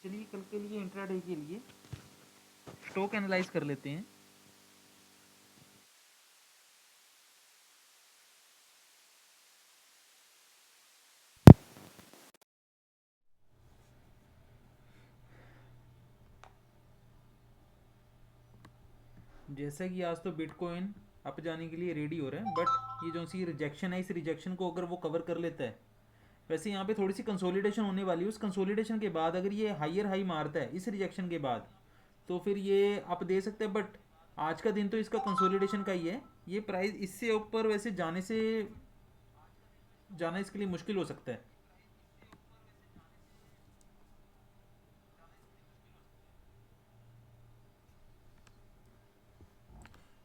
चलिए कल के लिए इंट्राडे के लिए स्टॉक एनालाइज कर लेते हैं। जैसा कि आज तो बिटकॉइन अप जाने के लिए रेडी हो रहा है, बट ये जो सी रिजेक्शन है, इस रिजेक्शन को अगर वो कवर कर लेता है, वैसे यहाँ पे थोड़ी सी कंसोलिडेशन होने वाली है। उस कंसोलिडेशन के बाद अगर ये हायर हाई मारता है इस रिजेक्शन के बाद, तो फिर ये अप दे सकता है। बट आज का दिन तो इसका कंसोलिडेशन का ही है। ये प्राइस इससे ऊपर वैसे जाना इसके लिए मुश्किल हो सकता है।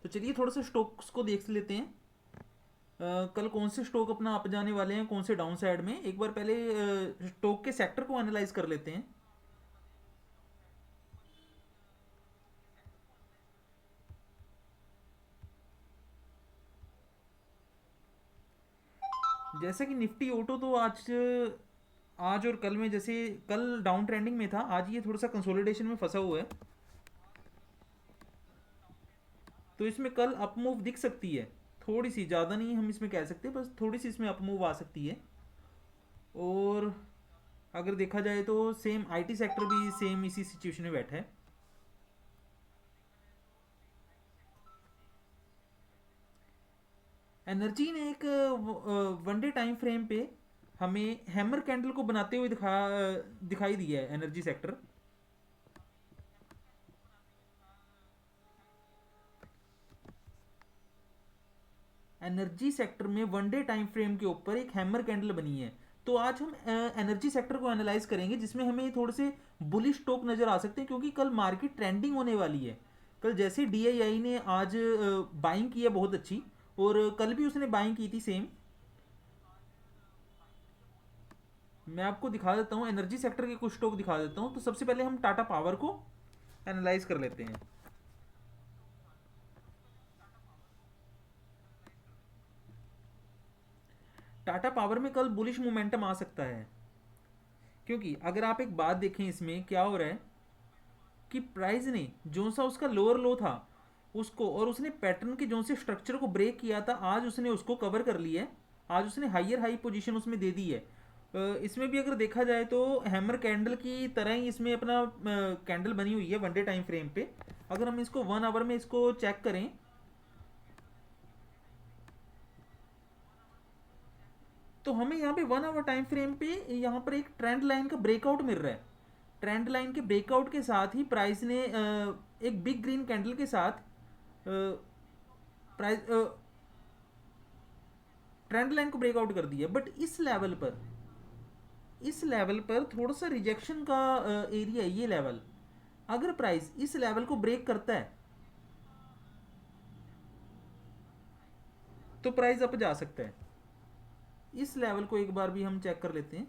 तो चलिए थोड़ा सा स्टॉक्स को देख लेते हैं। कल कौन से स्टॉक अपना अप जाने वाले हैं, कौन से डाउन साइड में। एक बार पहले स्टॉक के सेक्टर को एनालाइज कर लेते हैं। जैसे कि निफ्टी ऑटो तो आज और कल में, जैसे कल डाउन ट्रेंडिंग में था, आज ये थोड़ा सा कंसोलिडेशन में फंसा हुआ है। तो इसमें कल अप मूव दिख सकती है, थोड़ी सी, ज़्यादा नहीं हम इसमें कह सकते, बस थोड़ी सी इसमें अप मूव आ सकती है। और अगर देखा जाए तो सेम आईटी सेक्टर भी सेम इसी सिचुएशन में बैठा है। एनर्जी ने एक वनडे टाइम फ्रेम पे हमें हैमर कैंडल को बनाते हुए दिखाई दिया है एनर्जी सेक्टर। एनर्जी सेक्टर में वनडे टाइम फ्रेम के ऊपर एक हैमर कैंडल बनी है। तो आज हम एनर्जी सेक्टर को एनालाइज करेंगे, जिसमें हमें थोड़े से बुलिश स्टॉक नजर आ सकते हैं, क्योंकि कल मार्केट ट्रेंडिंग होने वाली है। कल जैसे डीआईआई ने आज बाइंग की है बहुत अच्छी, और कल भी उसने बाइंग की थी सेम। मैं आपको दिखा देता हूँ एनर्जी सेक्टर के कुछ स्टॉक दिखा देता हूँ। तो सबसे पहले हम टाटा पावर को एनालाइज कर लेते हैं। टाटा पावर में कल बुलिश मोमेंटम आ सकता है, क्योंकि अगर आप एक बात देखें इसमें क्या हो रहा है कि प्राइस ने जो सा उसका लोअर लो था उसको, और उसने पैटर्न के जो से स्ट्रक्चर को ब्रेक किया था, आज उसने उसको कवर कर लिया है। आज उसने हायर हाई पोजीशन उसमें दे दी है। इसमें भी अगर देखा जाए तो हैमर कैंडल की तरह ही इसमें अपना कैंडल बनी हुई है वनडे टाइम फ्रेम पे। अगर हम इसको 1 आवर में इसको चेक करें, तो हमें यहाँ पे 1 आवर टाइम फ्रेम पे यहाँ पर एक ट्रेंड लाइन का ब्रेकआउट मिल रहा है। ट्रेंड लाइन के ब्रेकआउट के साथ ही प्राइस ने एक बिग ग्रीन कैंडल के साथ प्राइस ट्रेंड लाइन को ब्रेकआउट कर दिया। बट इस लेवल पर थोड़ा सा रिजेक्शन का एरिया है ये लेवल। अगर प्राइस इस लेवल को ब्रेक करता है तो प्राइस अप जा सकता है। इस लेवल को एक बार भी हम चेक कर लेते हैं।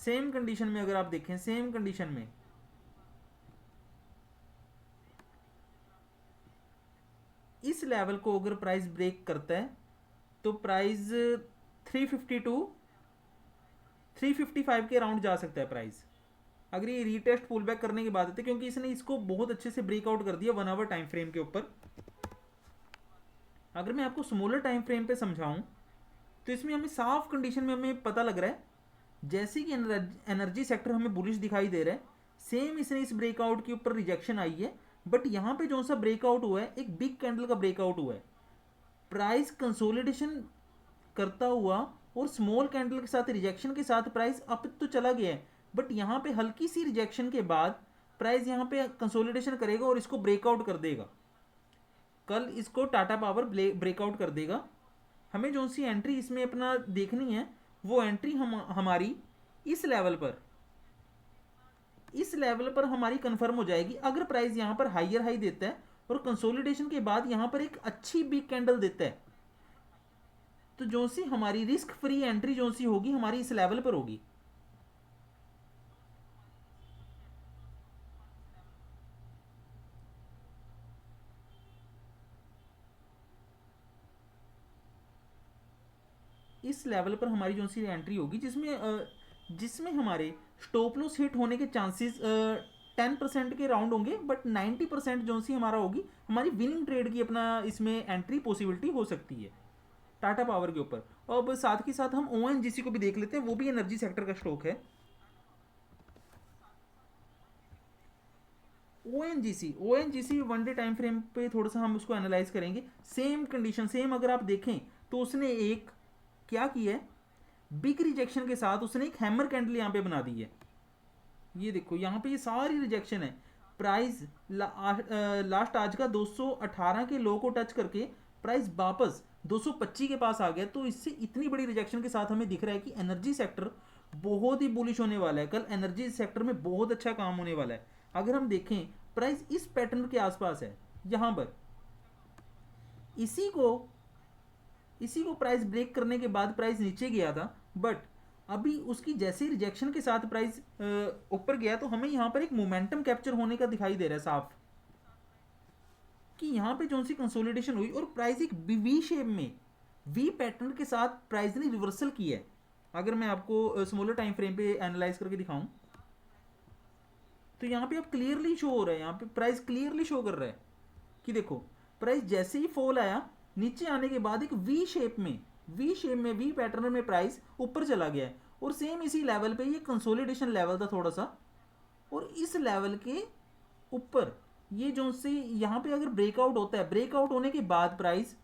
सेम कंडीशन में अगर आप देखें, सेम कंडीशन में इस लेवल को अगर प्राइस ब्रेक करता है तो प्राइस 352 355 के अराउंड जा सकता है प्राइस। अगर ये रीटेस्ट पुल बैक करने की बात होती है, क्योंकि इसने इसको बहुत अच्छे से ब्रेकआउट कर दिया 1 आवर टाइम फ्रेम के ऊपर। अगर मैं आपको स्मॉलर टाइम फ्रेम पे समझाऊं, तो इसमें हमें साफ कंडीशन में हमें पता लग रहा है, जैसे कि एनर्जी सेक्टर हमें बुलिश दिखाई दे रहा है, सेम इसने इस ब्रेकआउट के ऊपर रिजेक्शन आई है। बट यहाँ पे जो सा ब्रेकआउट हुआ है, एक बिग कैंडल का ब्रेकआउट हुआ है। प्राइस कंसोलिडेशन करता हुआ और स्मॉल कैंडल के साथ रिजेक्शन के साथ प्राइस अप तो चला गया है। बट यहाँ पे हल्की सी रिजेक्शन के बाद प्राइस यहाँ पे कंसोलिडेशन करेगा और इसको ब्रेकआउट कर देगा। कल इसको टाटा पावर ब्रेकआउट कर देगा। हमें जो सी एंट्री इसमें अपना देखनी है, वो एंट्री हमारी इस लेवल पर इस लेवल पर हमारी कंफर्म हो जाएगी। अगर प्राइस यहाँ पर हायर हाई देता है और कंसोलिडेशन के बाद यहाँ पर एक अच्छी बिग कैंडल देता है, तो जो सी हमारी रिस्क फ्री एंट्री जो सी होगी हमारी इस लेवल पर होगी। इस लेवल पर हमारी जो सी एंट्री होगी, जिसमें जिसमें हमारे स्टॉप लॉस हिट होने के चांसेस 10% के राउंड होंगे, बट 90% जो सी हमारा होगी हमारी विनिंग ट्रेड की अपना इसमें एंट्री पॉसिबिलिटी हो सकती है टाटा पावर के ऊपर। अब साथ के साथ हम ONGC को भी देख लेते हैं, वो भी एनर्जी सेक्टर का स्टॉक है। ओ एन जी सी वन डे टाइम फ्रेम पे थोड़ा सा हम उसको एनालाइज करेंगे। सेम कंडीशन, सेम अगर आप देखें तो उसने एक क्या किया है, बिग रिजेक्शन के साथ उसने एक हैमर कैंडल यहाँ पे बना दी है। ये देखो यहाँ पे ये सारी रिजेक्शन है। प्राइस लास्ट आज का 218 के लो को टच करके प्राइस वापस 225 के पास आ गया। तो इससे इतनी बड़ी रिजेक्शन के साथ हमें दिख रहा है कि एनर्जी सेक्टर बहुत ही बुलिश होने वाला है। कल एनर्जी सेक्टर में बहुत अच्छा काम होने वाला है। अगर हम देखें प्राइस इस पैटर्न के आसपास है, यहाँ पर इसी को इसी को प्राइस ब्रेक करने के बाद प्राइस नीचे गया था, बट अभी उसकी जैसे रिजेक्शन के साथ प्राइस ऊपर गया तो हमें यहाँ पर एक मोमेंटम कैप्चर होने का दिखाई दे रहा है साफ, कि यहाँ पे जो सी कंसोलिडेशन हुई और प्राइस एक वी शेप में वी पैटर्न के साथ प्राइस ने रिवर्सल किया है। अगर मैं आपको स्मॉलर टाइम फ्रेम पे एनालाइज करके दिखाऊं तो यहाँ पे अब क्लियरली शो हो रहा है, यहाँ पे प्राइस क्लियरली शो कर रहा है कि देखो प्राइस जैसे ही फॉल आया नीचे आने के बाद एक वी पैटर्न में प्राइस ऊपर चला गया है। और सेम इसी लेवल पे ये कंसोलिडेशन लेवल था थोड़ा सा, और इस लेवल के ऊपर ये जो से यहाँ पे अगर ब्रेकआउट होता है, ब्रेकआउट होने के बाद प्राइस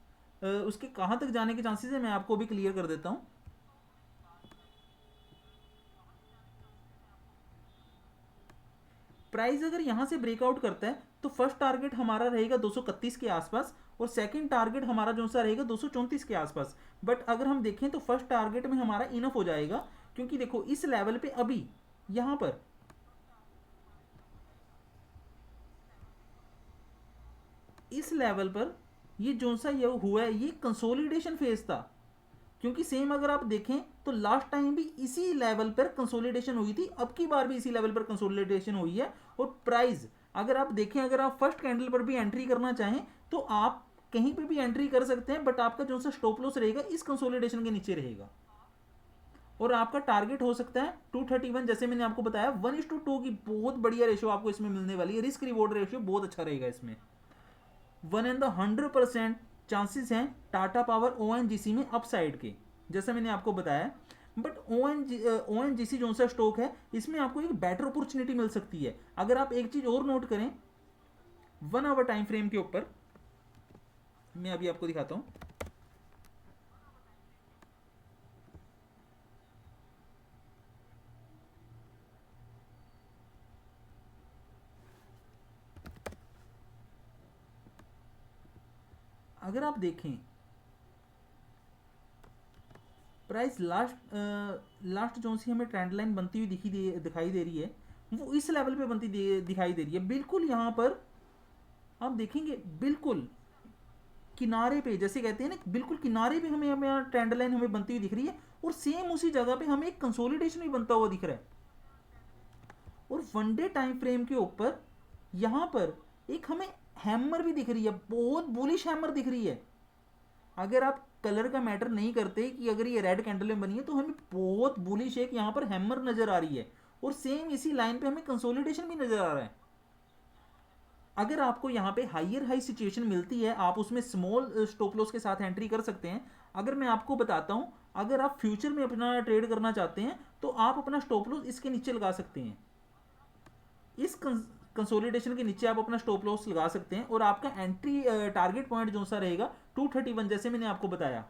उसके कहाँ तक जाने के चांसेस है मैं आपको भी क्लियर कर देता हूँ। प्राइस अगर यहाँ से ब्रेकआउट करता है तो फर्स्ट टारगेट हमारा रहेगा 231 के आसपास और सेकंड टारगेट हमारा जो सा रहेगा 234 के आसपास। बट अगर हम देखें तो फर्स्ट टारगेट में हमारा इनफ हो जाएगा, क्योंकि देखो इस लेवल पे अभी यहाँ पर इस लेवल पर ये जो सा ये हुआ है ये कंसोलिडेशन फेज था। क्योंकि सेम अगर आप देखें तो लास्ट टाइम भी इसी लेवल पर कंसोलिडेशन हुई थी, अब की बार भी इसी लेवल पर कंसोलिडेशन हुई है। और प्राइस अगर आप देखें, अगर आप फर्स्ट कैंडल पर भी एंट्री करना चाहें तो आप कहीं पे भी एंट्री कर सकते हैं, बट आपका जो सा स्टॉप लॉस रहेगा इस कंसोलिडेशन के नीचे रहेगा। और आपका टारगेट हो सकता है 231, जैसे मैंने आपको बताया 1:2 की बहुत बढ़िया रेशियो आपको इसमें मिलने वाली है। रिस्क रिवॉर्ड रेशियो बहुत अच्छा रहेगा इसमें। 100% चांसेस हैं टाटा पावर ONGC में अपसाइड के, जैसा मैंने आपको बताया। बट ONGC जो सा स्टॉक है इसमें आपको एक बेटर अपॉर्चुनिटी मिल सकती है। अगर आप एक चीज और नोट करें 1 आवर टाइम फ्रेम के ऊपर, मैं अभी आपको दिखाता हूं। अगर आप देखें प्राइस लास्ट जो सी हमें ट्रेंड लाइन बनती हुई दिखाई दे रही है वो इस लेवल पे दिखाई दे रही है। बिल्कुल यहाँ पर आप देखेंगे बिल्कुल किनारे पे, जैसे कहते हैं ना बिल्कुल किनारे पे हमें हमें ट्रेंड लाइन हमें बनती हुई दिख रही है, और सेम उसी जगह पे हमें एक कंसोलिडेशन भी बनता हुआ दिख रहा है। और वन डे टाइम फ्रेम के ऊपर यहाँ पर एक हमें हैमर भी दिख रही है, बहुत बुलिश हैमर दिख रही है। अगर आप कलर का मैटर नहीं करते कि अगर ये रेड कैंडल में बनी है तो हमें बहुत बुलिश एक यहाँ पर हैमर नजर आ रही है, और सेम इसी लाइन पे हमें कंसोलिडेशन भी नजर आ रहा है। अगर आपको यहाँ पे हायर हाई सिचुएशन मिलती है आप उसमें स्मॉल स्टॉप लॉस के साथ एंट्री कर सकते हैं। अगर मैं आपको बताता हूँ, अगर आप फ्यूचर में अपना ट्रेड करना चाहते हैं तो आप अपना स्टॉप लॉस इसके नीचे लगा सकते हैं। इस कंसोलिडेशन के नीचे आप अपना स्टॉप लॉस लगा सकते हैं, और आपका एंट्री टारगेट पॉइंट जो सा रहेगा 231, जैसे मैंने आपको बताया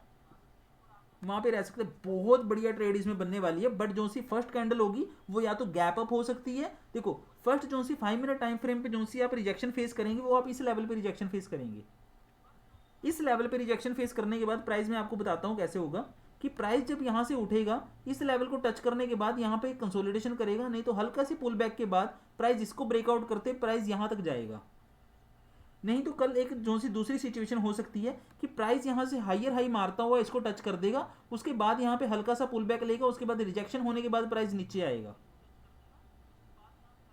वहां पे रह सकते हैं। बहुत बढ़िया ट्रेड इसमें बनने वाली है। बट जो सी फर्स्ट कैंडल होगी वो या तो गैप अप हो सकती है। देखो फर्स्ट जो सी 5 मिनट टाइम फ्रेम पे जो सी आप रिजेक्शन फेस करेंगे वो आप इस लेवल पे रिजेक्शन फेस करेंगे। इस लेवल पे रिजेक्शन फेस करने के बाद प्राइस में आपको बताता हूँ कैसे होगा, कि प्राइस जब यहाँ से उठेगा इस लेवल को टच करने के बाद यहाँ पे कंसोलिडेशन करेगा, नहीं तो हल्का सी पुल बैक के बाद प्राइस इसको ब्रेकआउट करते प्राइस यहाँ तक जाएगा। नहीं तो कल एक जो सी दूसरी सिचुएशन हो सकती है कि प्राइस यहाँ से हायर हाई मारता हुआ इसको टच कर देगा, उसके बाद यहाँ पे हल्का सा पुल बैक लेगा, उसके बाद रिजेक्शन होने के बाद प्राइस नीचे आएगा।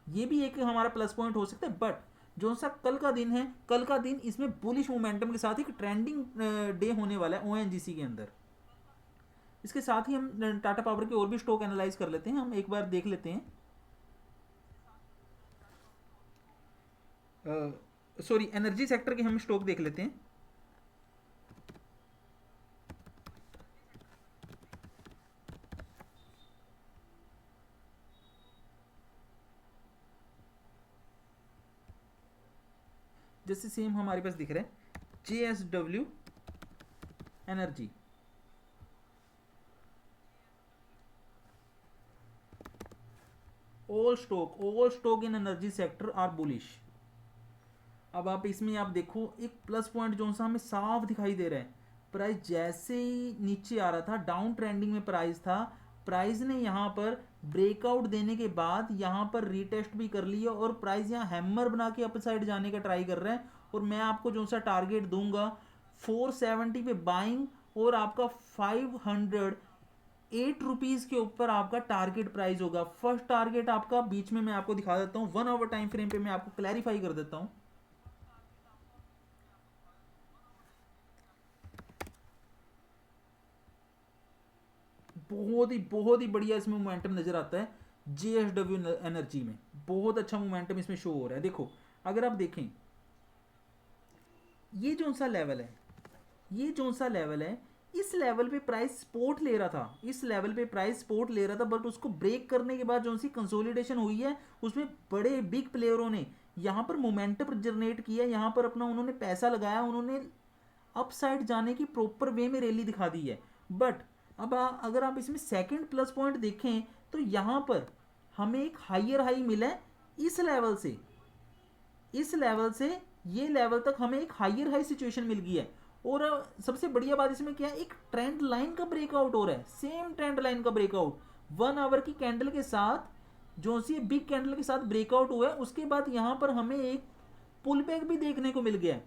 ये भी एक हमारा प्लस पॉइंट हो सकता है। बट जो सा कल का दिन है, कल का दिन इसमें बुलिश मोमेंटम के साथ एक ट्रेंडिंग डे होने वाला है ONGC के अंदर। इसके साथ ही हम टाटा पावर के और भी स्टॉक एनालाइज कर लेते हैं, हम एक बार देख लेते हैं। सॉरी, एनर्जी सेक्टर के हम स्टॉक देख लेते हैं। जैसे सेम हमारे पास दिख रहा है JSW energy, all stock in energy sector are bullish। अब आप इसमें आप देखो एक प्लस पॉइंट जो सा हमें साफ दिखाई दे रहा है, प्राइस जैसे ही नीचे आ रहा था, डाउन ट्रेंडिंग में प्राइस था, प्राइस ने यहाँ पर ब्रेकआउट देने के बाद यहाँ पर रीटेस्ट भी कर लिया और प्राइस यहाँ हैमर बना के अपसाइड जाने का ट्राई कर रहा है। और मैं आपको जो सा टारगेट दूंगा 470 पे बाइंग, और आपका 508 रुपीज़ के ऊपर आपका टारगेट प्राइस होगा। फर्स्ट टारगेट आपका बीच में मैं आपको दिखा देता हूँ, 1 आवर टाइम फ्रेम पे मैं आपको क्लैरिफाई कर देता हूँ। बहुत ही बढ़िया इसमें मोमेंटम नजर आता है। JSW एनर्जी में बहुत अच्छा मोमेंटम इसमें शो हो रहा है। देखो अगर आप देखें, ये जो सा लेवल है, ये जो सा लेवल है, इस लेवल पे प्राइस सपोर्ट ले रहा था, इस लेवल पे प्राइस सपोर्ट ले रहा था, बट उसको ब्रेक करने के बाद जो सी कंसोलिडेशन हुई है, उसमें बड़े बिग प्लेयरों ने यहाँ पर मोमेंटम जनरेट किया, यहाँ पर अपना उन्होंने पैसा लगाया, उन्होंने अपसाइड जाने की प्रॉपर वे में रैली दिखा दी है। बट अब अगर आप इसमें सेकंड प्लस पॉइंट देखें तो यहाँ पर हमें एक हाइयर हाई मिला है इस लेवल से, इस लेवल से ये लेवल तक हमें एक हाइयर हाई सिचुएशन मिल गई है। और सबसे बढ़िया बात इसमें क्या है, एक ट्रेंड लाइन का ब्रेकआउट हो रहा है, सेम ट्रेंड लाइन का ब्रेकआउट 1 आवर की कैंडल के साथ, जो सी बिग कैंडल के साथ ब्रेकआउट हुआ है। उसके बाद यहाँ पर हमें एक पुल बैक भी देखने को मिल गया है,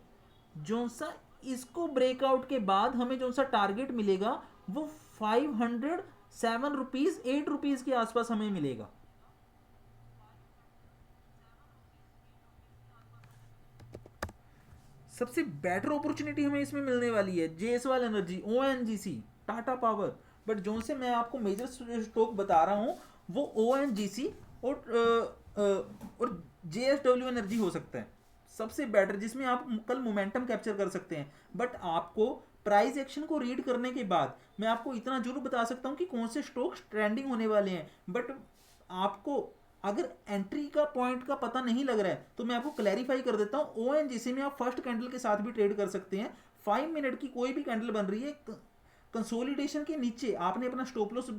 जो सा इसको ब्रेकआउट के बाद हमें जो सा टारगेट मिलेगा वो 507 रुपीज़ 8 रुपीज़ के आसपास हमें मिलेगा। सबसे बेटर अपॉर्चुनिटी हमें इसमें मिलने वाली है JSW energy, ONGC, Tata power. But जो से मैं आपको मेजर स्टॉक बता रहा हूँ वो ONGC और JSW एनर्जी हो सकता है सबसे बेटर, जिसमें आप कल मोमेंटम कैप्चर कर सकते हैं। बट आपको प्राइस एक्शन को रीड करने के बाद मैं आपको इतना जरूर बता सकता हूँ कि कौन से स्टॉक्स ट्रेंडिंग होने वाले हैं। बट आपको अगर एंट्री का पॉइंट का पता नहीं लग रहा है तो मैं आपको क्लैरिफाई कर देता हूँ, ONGC में आप फर्स्ट कैंडल के साथ भी ट्रेड कर सकते हैं। 5 मिनट की कोई भी कैंडल बन रही है, कंसोलिडेशन के नीचे आपने अपना स्टॉप लॉस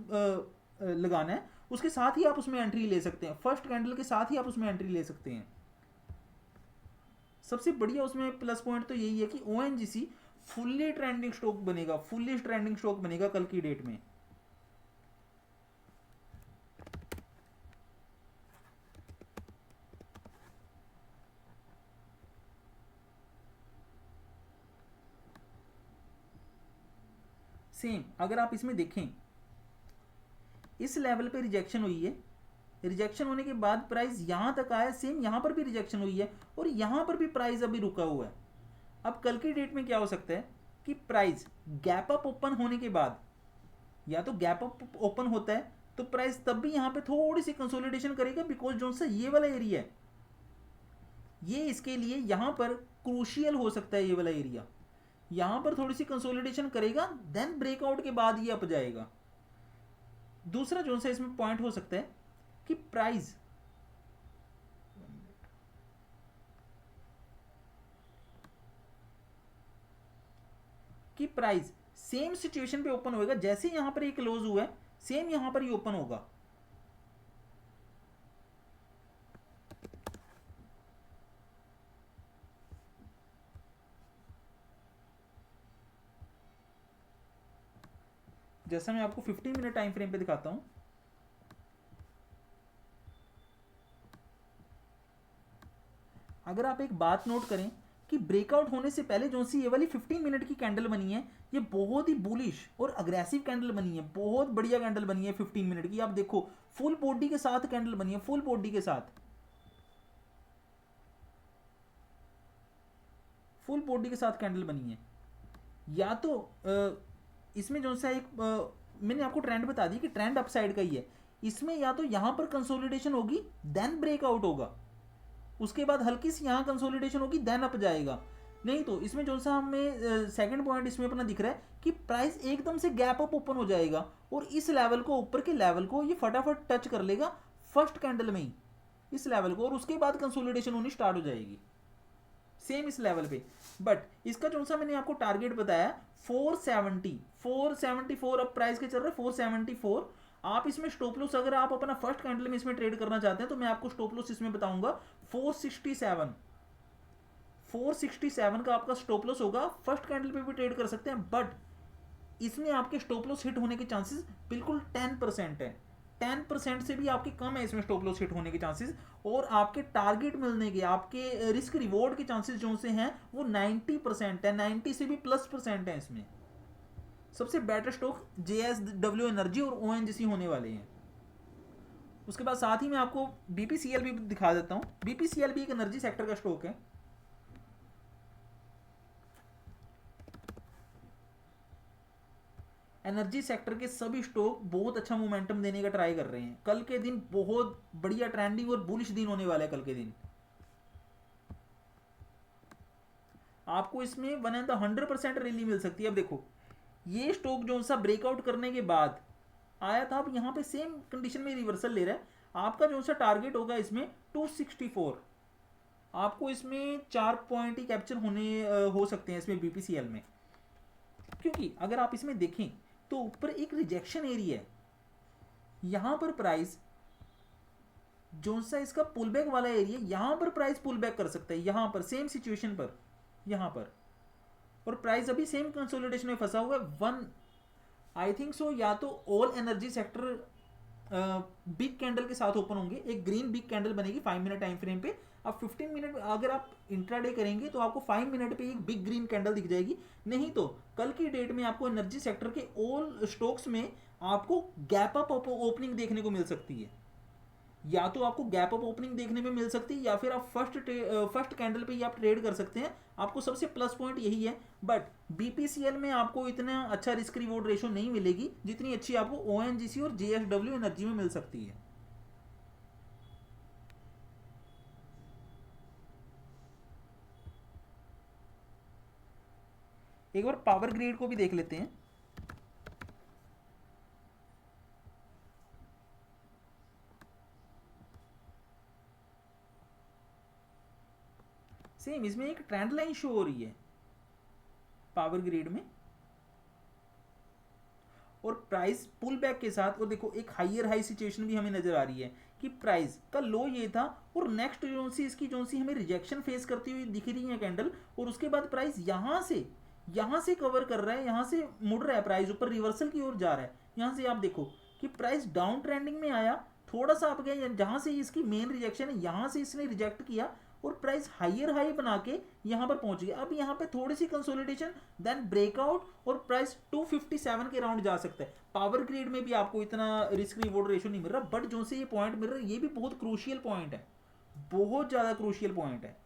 लगाना है, उसके साथ ही आप उसमें एंट्री ले सकते हैं, फर्स्ट कैंडल के साथ ही आप उसमें एंट्री ले सकते हैं। सबसे बढ़िया उसमें प्लस पॉइंट तो यही है कि ONGC फुल्ली ट्रेंडिंग स्टॉक बनेगा, फुल्ली ट्रेंडिंग स्टॉक बनेगा कल की डेट में। सेम अगर आप इसमें देखें, इस लेवल पे रिजेक्शन हुई है, रिजेक्शन होने के बाद प्राइस यहां तक आया, सेम यहां पर भी रिजेक्शन हुई है और यहां पर भी प्राइस अभी रुका हुआ है। अब कल की डेट में क्या हो सकता है कि प्राइस गैप अप ओपन होने के बाद, या तो गैप अप ओपन होता है तो प्राइस तब भी यहां पे थोड़ी सी कंसोलिडेशन करेगा, बिकॉज जो सा ये वाला एरिया है ये इसके लिए यहां पर क्रूशियल हो सकता है। ये वाला एरिया यहां पर थोड़ी सी कंसोलिडेशन करेगा, देन ब्रेकआउट के बाद ये अप जाएगा। दूसरा जो सा इसमें पॉइंट हो सकता है कि प्राइस सेम सिचुएशन पे ओपन होएगा, जैसे यहां पर एक क्लोज हुआ है सेम यहां पर ही ओपन होगा। जैसा मैं आपको 15 मिनट टाइम फ्रेम पे दिखाता हूं, अगर आप एक बात नोट करें कि ब्रेकआउट होने से पहले जो सी ये वाली 15 मिनट की कैंडल बनी है, ये बहुत ही बुलिश और अग्रेसिव कैंडल बनी है, बहुत बढ़िया कैंडल बनी है 15 मिनट की। आप देखो फुल बॉडी के साथ कैंडल बनी है, फुल बॉडी के साथ, फुल बॉडी के साथ कैंडल बनी है। या तो इसमें जो सा एक मैंने आपको ट्रेंड बता दी कि ट्रेंड अपसाइड का ही है। इसमें या तो यहाँ पर कंसोलिडेशन होगी देन ब्रेकआउट होगा, उसके बाद हल्की सी यहाँ कंसोलिडेशन होगी देन अप जाएगा। नहीं तो इसमें जो सा हमें सेकंड पॉइंट इसमें अपना दिख रहा है कि प्राइस एकदम से गैप अप ओपन हो जाएगा और इस लेवल को, ऊपर के लेवल को ये फटाफट टच कर लेगा फर्स्ट कैंडल में ही, इस लेवल को, और उसके बाद कंसोलिडेशन होनी स्टार्ट हो जाएगी सेम इस लेवल पे। बट इसका जो सा मैंने आपको टारगेट बताया 474, अब प्राइस के चल रहा है 474। आप इसमें स्टॉप लॉस, अगर आप अपना फर्स्ट कैंडल में इसमें ट्रेड करना चाहते हैं तो मैं आपको स्टॉप लॉस इसमें बताऊंगा 467 का आपका स्टॉप लॉस होगा। फर्स्ट कैंडल पे भी ट्रेड कर सकते हैं, बट इसमें आपके स्टॉप लॉस हिट होने के चांसेस बिल्कुल 10% है। 10% से भी आपके कम है इसमें स्टॉप लॉस हिट होने के चांसेस, और आपके टारगेट मिलने के, आपके रिस्क रिवॉर्ड के चांसेस जो से हैं वो 90% है, 90 से भी +% है इसमें। सबसे बेटर स्टॉक JSW एनर्जी और ONGC होने वाले हैं। उसके बाद साथ ही मैं आपको BPCL भी दिखा देता हूँ। BPCL भी एक एनर्जी सेक्टर का स्टॉक है। एनर्जी सेक्टर के सभी स्टॉक बहुत अच्छा मोमेंटम देने का ट्राई कर रहे हैं। कल के दिन बहुत बढ़िया ट्रेंडिंग और बुलिश दिन होने वाला है। कल के दिन आपको इसमें 100% रैली मिल सकती है। अब देखो ये स्टॉक जो सा ब्रेकआउट करने के बाद आया था, अब यहाँ पे सेम कंडीशन में रिवर्सल ले रहा है। आपका जो सा टारगेट होगा इसमें 264, आपको इसमें 4 पॉइंट ही कैप्चर हो सकते हैं इसमें BPCL में, क्योंकि अगर आप इसमें देखें तो ऊपर एक रिजेक्शन एरिया है, यहां पर प्राइस जो सा इसका पुल बैक वाला एरिया, यहां पर प्राइस पुल बैक कर सकता है, यहां पर सेम सिचुएशन पर, यहां पर, और प्राइस अभी सेम कंसोलिडेशन में फंसा हुआ है। वन आई थिंक सो, या तो all energy sector big candle के साथ ओपन होंगे, एक ग्रीन बिग कैंडल बनेगी 5 मिनट टाइम फ्रेम पे। अब 15 मिनट अगर आप इंट्राडे करेंगे तो आपको 5 मिनट पे एक बिग ग्रीन कैंडल दिख जाएगी। नहीं तो कल की डेट में आपको एनर्जी सेक्टर के ऑल स्टॉक्स में आपको गैप अप ओपनिंग देखने को मिल सकती है, या तो आपको गैप अप ओपनिंग देखने में मिल सकती है, या फिर आप फर्स्ट कैंडल पे ही आप ट्रेड कर सकते हैं। आपको सबसे प्लस पॉइंट यही है। बट BPCL में आपको इतना अच्छा रिस्क रिवॉर्ड रेशो नहीं मिलेगी जितनी अच्छी आपको ONGC और JSW एनर्जी में मिल सकती है। एक बार पावर ग्रिड को भी देख लेते हैं। सेम इसमें एक ट्रेंड लाइन शो हो रही है पावर ग्रिड में, और प्राइस पुल बैक के साथ, और देखो एक हायर हाई सिचुएशन भी हमें नजर आ रही है कि प्राइस का लो ये था, और नेक्स्ट जो सी इसकी जो सी हमें रिजेक्शन फेस करती हुई दिख रही है कैंडल, और उसके बाद प्राइस यहां से कवर कर रहा है, यहां से मुड़ रहा है, प्राइस ऊपर रिवर्सल की ओर जा रहा है। यहां से आप देखो कि प्राइस डाउन ट्रेंडिंग में आया, थोड़ा सा आप गए जहां से इसकी मेन रिजेक्शन है, यहां से इसने रिजेक्ट किया और प्राइस हायर हाई बना के यहां पर पहुंच गया। अब यहां पे थोड़ी सी कंसोलिडेशन देन ब्रेकआउट, और प्राइस 257 के राउंड जा सकता है। पावर ग्रिड में भी आपको इतना रिस्क रिवॉर्ड रेशो नहीं मिल रहा, बट जो से ये पॉइंट मिल रहा है ये भी बहुत क्रूशियल पॉइंट है, बहुत ज्यादा क्रूशियल पॉइंट है।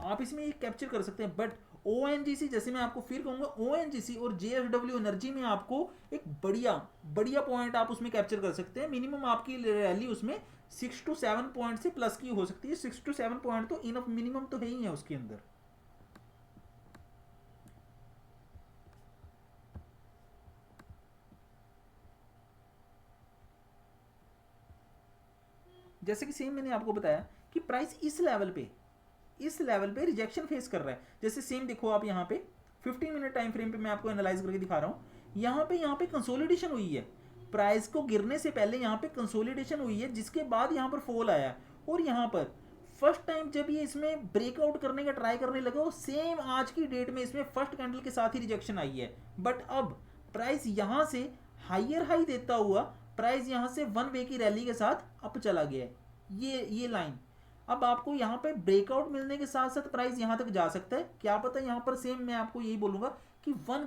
आप इसमें ये कैप्चर कर सकते हैं। बट ONGC, जैसे मैं आपको फिर कहूंगा, ONGC और JSW एनर्जी में आपको एक बढ़िया पॉइंट आप उसमें कैप्चर कर सकते हैं। मिनिमम आपकी रैली उसमें 6 to 7 पॉइंट से प्लस की हो सकती है। 6 to 7 पॉइंट तो इनफ मिनिमम तो है ही है उसके अंदर। जैसे कि सेम मैंने आपको बताया कि प्राइस इस लेवल पे रिजेक्शन फेस कर रहा है। जैसे सेम देखो आप यहाँ पे 15 मिनट टाइम फ्रेम पे मैं आपको एनालाइज करके दिखा रहा हूँ। यहाँ पे कंसोलिडेशन हुई है, प्राइस को गिरने से पहले यहाँ पे कंसोलिडेशन हुई है, जिसके बाद यहाँ पर फॉल आया, और यहाँ पर फर्स्ट टाइम जब ये इसमें ब्रेकआउट करने का ट्राई करने लगा, वो सेम आज की डेट में इसमें फर्स्ट कैंडल के साथ ही रिजेक्शन आई है। बट अब प्राइस यहाँ से हायर हाई देता हुआ प्राइस यहाँ से वन वे की रैली के साथ अप चला गया है, ये लाइन। अब आपको यहाँ पे ब्रेकआउट मिलने के साथ साथ प्राइस यहाँ तक जा सकता है, क्या पता यहाँ पर सेम मैं आपको यही बोलूंगा कि one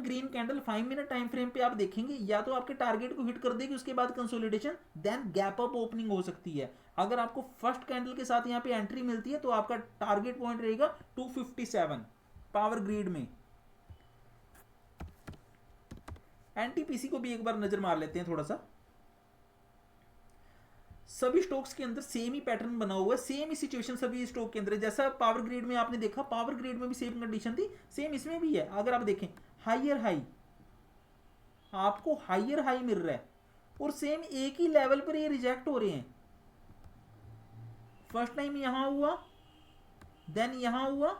green candle 5 minute time frame पे आप देखेंगे, या तो आपके टारगेट को हिट कर देगी, उसके बाद consolidation then gap up opening हो सकती है। अगर आपको फर्स्ट कैंडल के साथ यहाँ पे एंट्री मिलती है तो आपका टारगेट पॉइंट रहेगा 257 पावर ग्रिड में। एनटीपीसी को भी एक बार नजर मार लेते हैं थोड़ा सा। सभी स्टॉक्स के अंदर सेम ही पैटर्न बना हुआ है, सेम ही सिचुएशन सभी स्टॉक के अंदर। जैसा पावर ग्रिड में आपने देखा, पावर ग्रिड में भी सेम कंडीशन थी, सेम इसमें भी है। अगर आप देखें हाइयर हाई, आपको हाइयर हाई मिल रहा है और सेम एक ही लेवल पर ये रिजेक्ट हो रहे हैं। फर्स्ट टाइम यहां हुआ, देन यहां हुआ,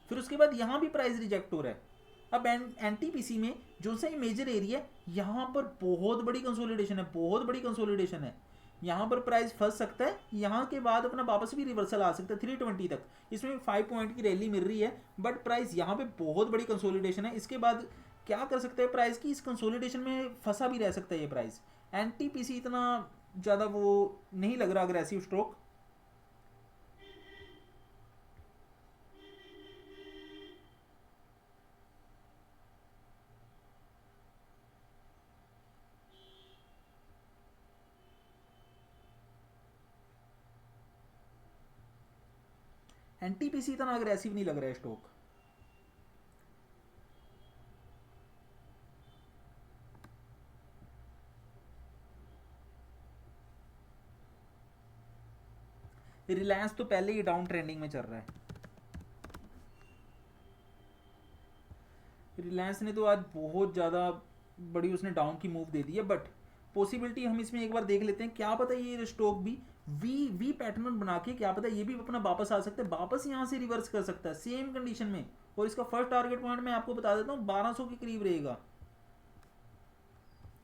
फिर उसके बाद यहां भी प्राइस रिजेक्ट हो रहा है। अब एनटीपीसी में जो सा मेजर एरिया, यहां पर बहुत बड़ी कंसोलिडेशन है, बहुत बड़ी कंसोलिडेशन है। यहां पर प्राइस फंस सकता है, यहां के बाद अपना वापस भी रिवर्सल आ सकता है 320 तक। इसमें 5 पॉइंट की रैली मिल रही है, बट प्राइस यहां पे बहुत बड़ी कंसोलिडेशन है। इसके बाद क्या कर सकते हैं प्राइस की, इस कंसोलिडेशन में फंसा भी रह सकता है ये प्राइस। एनटीपीसी इतना ज़्यादा वो नहीं लग रहा अग्रेसिव स्ट्रोक। एनटीपीसी इतना अग्रेसिव नहीं लग रहा है स्टॉक। रिलायंस तो पहले ही डाउन ट्रेंडिंग में चल रहा है। रिलायंस ने तो आज बहुत ज़्यादा बड़ी उसने डाउन की मूव दे दी है, बट पॉसिबिलिटी हम इसमें एक बार देख लेते हैं। क्या पता ये स्टॉक भी वी वी पैटर्न बना के, क्या पता ये भी अपना वापस आ सकता है, वापस यहाँ से रिवर्स कर सकता है सेम कंडीशन में। और इसका फर्स्ट टारगेट पॉइंट मैं आपको बता देता हूँ 1200 के करीब रहेगा।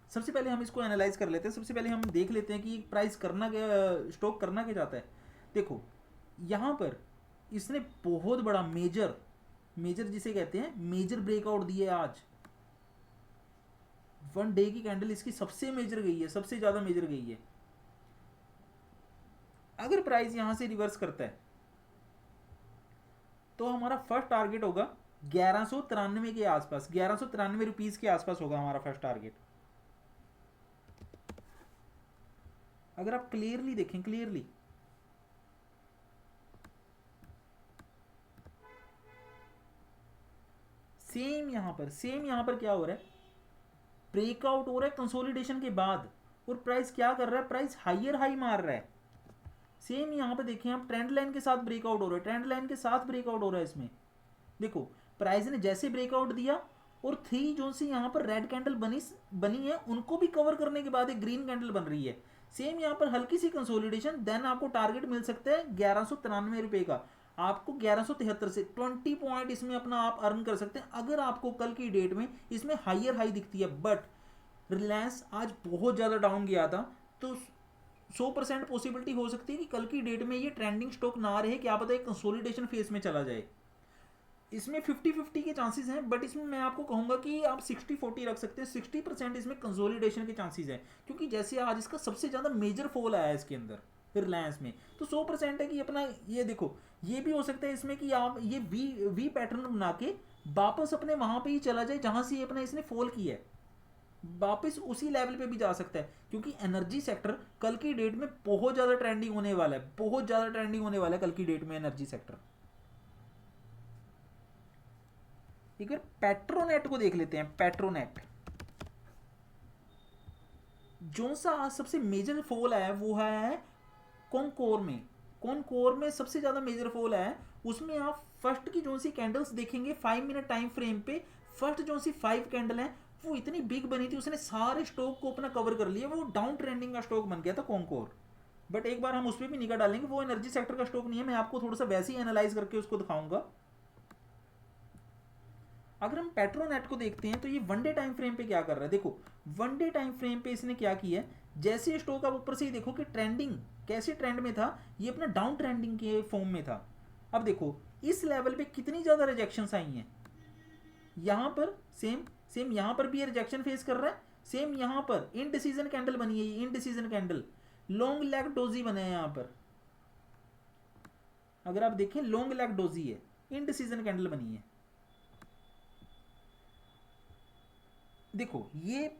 सबसे पहले हम इसको एनालाइज कर लेते हैं। सबसे पहले हम देख लेते हैं कि प्राइस करना क्या, स्टॉक करना क्या चाहता है। देखो यहाँ पर इसने बहुत बड़ा मेजर मेजर जिसे कहते हैं मेजर ब्रेकआउट दिए आज। वन डे की कैंडल इसकी सबसे मेजर गई है, सबसे ज्यादा मेजर गई है। अगर प्राइस यहां से रिवर्स करता है तो हमारा फर्स्ट टारगेट होगा 1193 के आसपास, 1193 रुपीज के आसपास होगा हमारा फर्स्ट टारगेट। अगर आप क्लियरली देखें, क्लियरली सेम यहां पर क्या हो रहा है, ब्रेकआउट हो रहा है कंसोलिडेशन के बाद, और प्राइस क्या कर रहा है, प्राइस हाइयर हाई मार रहा है। सेम यहां पे देखें आप, ट्रेंड लाइन के साथ ब्रेकआउट हो रहा है, ट्रेंड लाइन के साथ ब्रेकआउट हो रहा है। इसमें देखो प्राइस ने जैसे ब्रेकआउट दिया और थ्री जोन से यहां पर रेड कैंडल बनी है, उनको भी कवर करने के बाद एक ग्रीन कैंडल बन रही है। सेम यहां पर हल्की सी कंसोलिडेशन, देन आपको टारगेट मिल सकता है 1193 रुपए का। आपको 1173 से 20 पॉइंट इसमें अपना आप अर्न कर सकते हैं अगर आपको कल की डेट में इसमें हाइयर हाई दिखती है। बट रिलायंस आज बहुत ज़्यादा डाउन गया था, तो 100% पॉसिबिलिटी हो सकती है कि कल की डेट में ये ट्रेंडिंग स्टॉक ना रहे, क्या पता एक कंसोलिडेशन फेज में चला जाए। इसमें 50-50 के चांसेस हैं, बट इसमें मैं आपको कहूंगा कि आप 60-40 रख सकते हैं। 60% इसमें कंसोलिडेशन के चांसेस हैं, क्योंकि जैसे आज इसका सबसे ज़्यादा मेजर फॉल आया है इसके अंदर रिलायंस में, तो 100% है कि अपना ये देखो, ये भी हो सकता है इसमें कि आप ये वी पैटर्न बना के वापस अपने वहां पे ही चला जाए जहां से अपना इसने फॉल किया है, वापस उसी लेवल पे भी जा सकता है। क्योंकि एनर्जी सेक्टर कल की डेट में बहुत ज़्यादा ट्रेंडिंग होने वाला है, बहुत ज़्यादा ट्रेंडिंग होने वाला है कल की डेट में एनर्जी सेक्टर। एक बार पेट्रोनेट को देख लेते हैं। पेट्रोनेट जो सा आज सबसे मेजर फॉल आया है वो है कॉनकोर में। कॉनकोर में सबसे ज़्यादा मेजर फॉल आया है। उसमें आप फर्स्ट की जो सी कैंडल्स देखेंगे 5 मिनट टाइम फ्रेम पे, फर्स्ट जो सी 5 कैंडल है वो इतनी बिग बनी थी, उसने सारे स्टॉक को अपना कवर कर लिया, वो डाउन ट्रेंडिंग का स्टॉक बन गया था कॉनकोर। बट एक बार हम उस पर भी निगाह डालेंगे, वो एनर्जी सेक्टर का स्टॉक नहीं है, मैं आपको थोड़ा सा वैसे ही एनालाइज करके उसको दिखाऊंगा। अगर हम पेट्रोनेट को देखते हैं तो ये वन डे टाइम फ्रेम पे क्या कर रहा है। देखो वन डे टाइम फ्रेम पे इसने क्या किया है, जैसे स्टॉक आप ऊपर से ही देखो कि ट्रेंडिंग कैसे ट्रेंड में था, ये अपना डाउन ट्रेंडिंग के फॉर्म में था। अब देखो इस लेवल पे कितनी ज्यादा रिजेक्शंस आई हैं। यहां पर सेम यहां पर भी ये रिजेक्शन फेस कर रहा है। सेम यहां पर इनडिसीजन कैंडल बनी है, ये indecision candle, long leg doji बने हैं यहां पर। अगर आप देखें लॉन्ग लेग डोजी है, इनडिसीजन कैंडल बनी है। देखो ये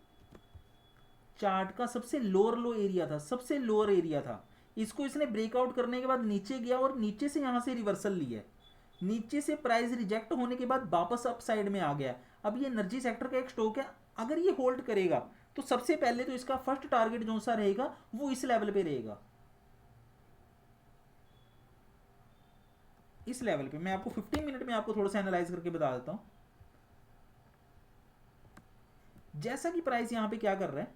चार्ट का सबसे लोअर लो एरिया था, सबसे लोअर एरिया था। इसको इसने ब्रेकआउट करने के बाद नीचे गया और नीचे से यहां से रिवर्सल लिया, नीचे से प्राइस रिजेक्ट होने के बाद वापस अप साइड में आ गया। अब ये एनर्जी सेक्टर का एक स्टॉक है, अगर ये होल्ड करेगा तो सबसे पहले तो इसका फर्स्ट टारगेट जो सा रहेगा वो इस लेवल पे रहेगा, इस लेवल पे। मैं आपको 15 मिनट में आपको थोड़ा सा एनालाइज करके बता देता हूं। जैसा कि प्राइस यहां पे क्या कर रहा है,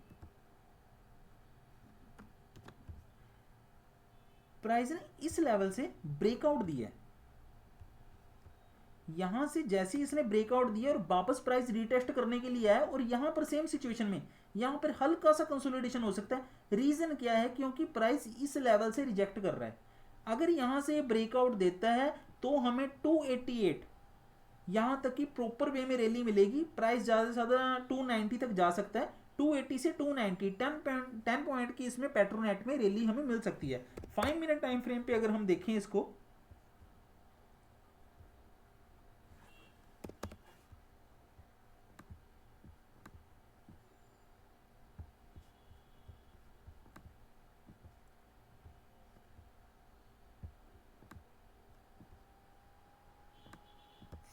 प्राइस ने इस लेवल से ब्रेकआउट दिया है, यहां से जैसे ही इसने ब्रेकआउट दिया और वापस प्राइस रीटेस्ट करने के लिए आया, और यहां पर सेम सिचुएशन में यहां पर हल्का सा कंसोलिडेशन हो सकता है। रीजन क्या है, क्योंकि प्राइस इस लेवल से रिजेक्ट कर रहा है। अगर यहां से ब्रेकआउट देता है तो हमें 288 यहां तक की प्रॉपर वे में रैली मिलेगी। प्राइस ज़्यादा से ज़्यादा 290 तक जा सकता है, 280 से 290 10 पॉइंट की इसमें पेट्रोनेट में रैली हमें मिल सकती है। 5 मिनट टाइम फ्रेम पे अगर हम देखें इसको,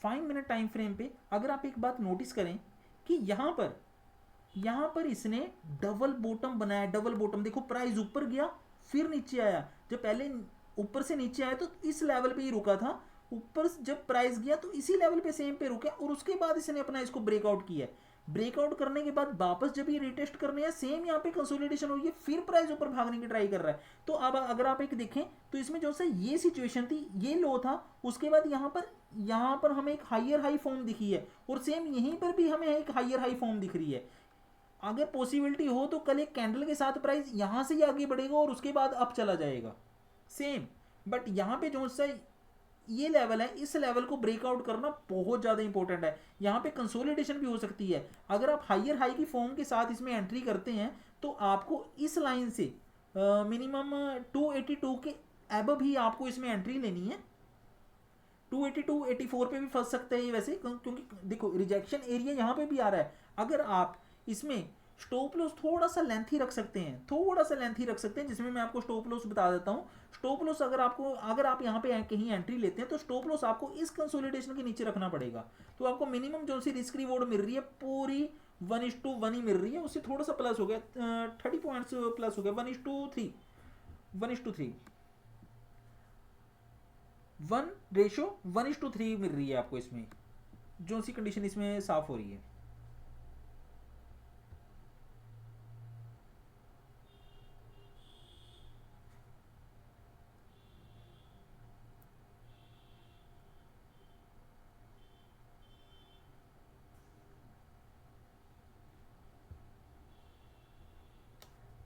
5 मिनट टाइम फ्रेम पे अगर आप एक बात नोटिस करें कि यहां पर इसने डबल बॉटम बनाया। डबल बॉटम देखो, प्राइस ऊपर गया फिर नीचे आया। जब पहले ऊपर से नीचे आया तो इस लेवल पे ही रुका था, ऊपर जब प्राइस गया तो इसी लेवल पे सेम पे रुका, और उसके बाद इसने अपना इसको ब्रेकआउट किया। ब्रेकआउट करने के बाद वापस जब ये रिटेस्ट करने है, सेम यहाँ पे कंसोलिडेशन हुई है, फिर प्राइस ऊपर भागने की ट्राई कर रहा है। तो अब अगर आप एक देखें तो इसमें जो सा ये सिचुएशन थी, ये लो था, उसके बाद यहाँ पर हमें एक हाइयर हाई फॉर्म दिखी है, और सेम यहीं पर भी हमें एक हाइयर हाई फॉर्म दिख रही है। अगर पॉसिबिलिटी हो तो कल एक कैंडल के साथ प्राइस यहां से ही आगे बढ़ेगा और उसके बाद अप चला जाएगा सेम। बट यहां पे जो सा ये लेवल है, इस लेवल को ब्रेकआउट करना बहुत ज़्यादा इंपॉर्टेंट है। यहाँ पे कंसोलिडेशन भी हो सकती है। अगर आप हाइयर हाई की फॉर्म के साथ इसमें एंट्री करते हैं तो आपको इस लाइन से मिनिमम 282 के एबव ही आपको इसमें एंट्री लेनी है। 282 84 पे भी फंस सकते हैं वैसे, क्योंकि देखो रिजेक्शन एरिया यहाँ पे भी आ रहा है। अगर आप इसमें स्टॉप लॉस थोड़ा सा लेंथी रख सकते हैं, थोड़ा सा लेंथी रख सकते हैं, जिसमें मैं आपको स्टॉप लॉस बता देता हूँ। स्टॉप लॉस अगर आप यहाँ पे कहीं एंट्री लेते हैं तो स्टॉप लॉस आपको इस कंसोलिडेशन के नीचे रखना पड़ेगा। तो आपको मिनिमम जो सी रिस्क रिवॉर्ड मिल रही है पूरी 1:1 ही मिल रही है, उससे थोड़ा सा प्लस हो गया, 30 पॉइंट्स प्लस हो गया, 1:3 1:3 1:3 मिल रही है आपको इसमें, जो सी कंडीशन इसमें साफ हो रही है।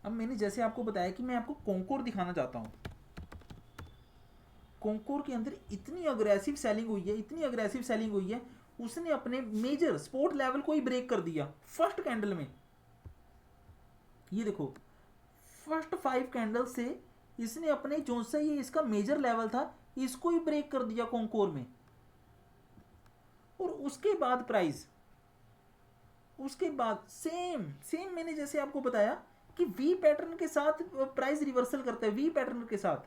अब मैंने जैसे आपको बताया कि मैं आपको कॉन्कोर दिखाना चाहता हूँ। कॉन्कोर के अंदर इतनी अग्रेसिव सेलिंग हुई है, इतनी अग्रेसिव सेलिंग हुई है, उसने अपने मेजर स्पोर्ट लेवल को ही ब्रेक कर दिया फर्स्ट कैंडल में। ये देखो, फर्स्ट 5 कैंडल से इसने अपने जो सा ये इसका मेजर लेवल था इसको ही ब्रेक कर दिया कॉन्कोर में। और उसके बाद प्राइस, उसके बाद सेम सेम मैंने जैसे आपको बताया कि वी पैटर्न के साथ प्राइस रिवर्सल करता है। वी पैटर्न के साथ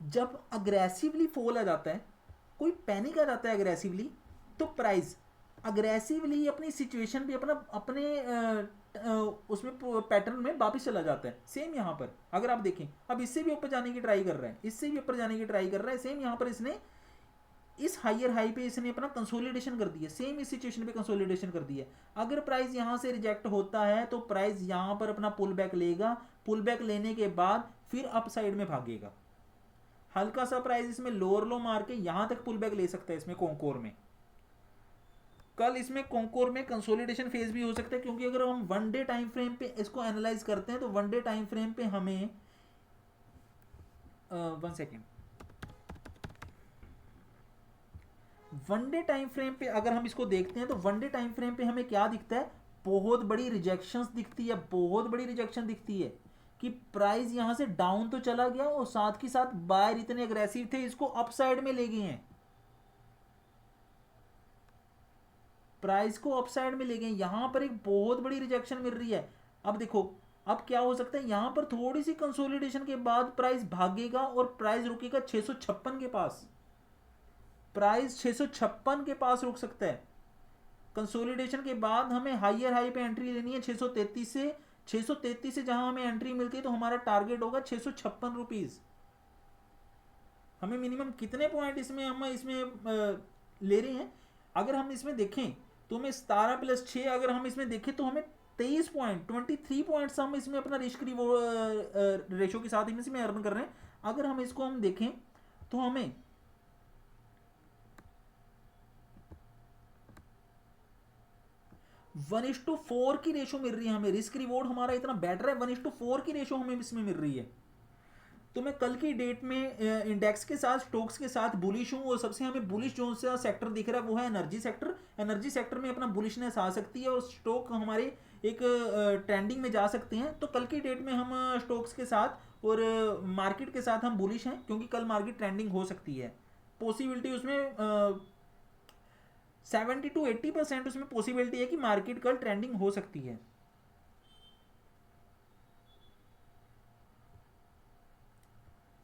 जब अग्रेसिवली फॉल आ जाता है, कोई पैनिक आ जाता है अग्रेसिवली, तो प्राइस अग्रेसिवली अपनी सिचुएशन भी उसमें पैटर्न में वापस चला जाता है। सेम यहाँ पर अगर आप देखें, अब इससे भी ऊपर जाने की ट्राई कर रहा है, इससे भी ऊपर जाने की ट्राई कर रहा है। सेम यहाँ पर इसने इस हाइयर हाई पे इसने अपना कंसोलिडेशन कर दिया, सेम इस सिचुएशन पे कंसोलिडेशन कर दिया। अगर प्राइस यहाँ से रिजेक्ट होता है तो प्राइस यहाँ पर अपना पुल बैक लेगा, पुल बैक लेने के बाद फिर अप साइड में भागेगा। हल्का सा प्राइस इसमें लोअर लो मार के यहां तक पुल बैक ले सकता है इसमें कॉन्कोर में। कल इसमें कॉन्कोर में कंसोलिडेशन फेज भी हो सकता है, क्योंकि अगर हम 1 डे टाइम फ्रेम पे इसको एनालाइज करते हैं तो 1 डे टाइम फ्रेम पे हमें 1 सेकेंड, 1 डे टाइम फ्रेम पे अगर हम इसको देखते हैं तो 1 डे टाइम फ्रेम पे हमें क्या दिखता है, बहुत बड़ी रिजेक्शंस दिखती है, बहुत बड़ी रिजेक्शन दिखती है कि प्राइस यहां से डाउन तो चला गया और साथ ही साथ बायर इतने अग्रेसिव थे इसको अपसाइड में ले गए हैं, प्राइस को अपसाइड में ले गए। यहां पर एक बहुत बड़ी रिजेक्शन मिल रही है। अब देखो, अब क्या हो सकता है, यहां पर थोड़ी सी कंसोलिडेशन के बाद प्राइस भागेगा और प्राइस रुकेगा 656 के पास। प्राइस 656 के पास रुक सकता है कंसोलिडेशन के बाद हमें हाइयर हाई पे एंट्री लेनी है 633 से। 633 से जहां हमें एंट्री मिलती है तो हमारा टारगेट होगा 656 रुपीज़। हमें मिनिमम कितने पॉइंट इसमें हम इसमें ले रहे हैं, अगर हम इसमें देखें तो हमें 17+6, अगर हम इसमें देखें तो हमें 23 पॉइंट्स हम इसमें अपना रिस्क रेशो के साथ इसमें अर्न कर रहे हैं। अगर हम इसको हम देखें तो हमें 1:4 की रेशो मिल रही है। हमें रिस्क रिवॉर्ड हमारा इतना बेटर है, 1:4 की रेशो हमें इसमें मिल रही है। तो मैं कल की डेट में इंडेक्स के साथ, स्टॉक्स के साथ बुलिश हूँ, और सबसे हमें बुलिश जो सा सेक्टर दिख रहा है वो है एनर्जी सेक्टर। एनर्जी सेक्टर में अपना बुलिशनेस आ सकती है और स्टॉक हमारे एक ट्रेंडिंग में जा सकते हैं। तो कल की डेट में हम स्टॉक्स के साथ और मार्केट के साथ हम बुलिश हैं, क्योंकि कल मार्केट ट्रेंडिंग हो सकती है। पॉसिबिलिटी उसमें 70-80% उसमें पॉसिबिलिटी है कि मार्केट कल ट्रेंडिंग हो सकती है।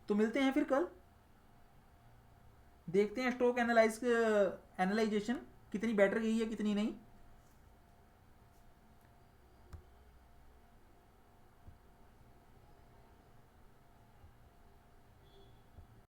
तो मिलते हैं फिर कल, देखते हैं स्टॉक एनालाइजेशन कितनी बेटर गई है कितनी नहीं।